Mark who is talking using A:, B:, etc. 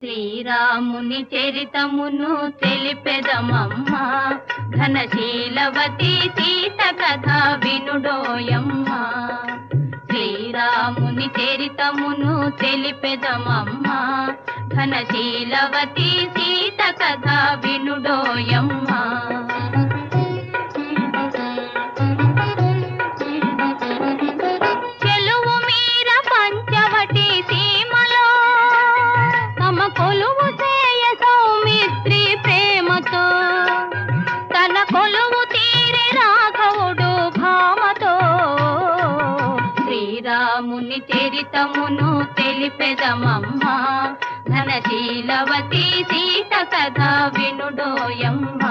A: శ్రీరాముని చరితమును తెలిపెదమమ్మా, ఘనశీలవతి సీత కథ వినుడోయమ్మా. శ్రీరాముని చరితమును తెలిపెదమమ్మా, ఘనశీలవతి సీత కథ వినుడోయమ్మా. కొలువు చేయ సౌమిత్రి ప్రేమతో, తన కొలువు తీరి రాఘవుడు భామతో. శ్రీరాముని చరితమును తెలిపెదమమ్మా, ఘనశీలవతి సీత కథ వినుడోయమ్మా.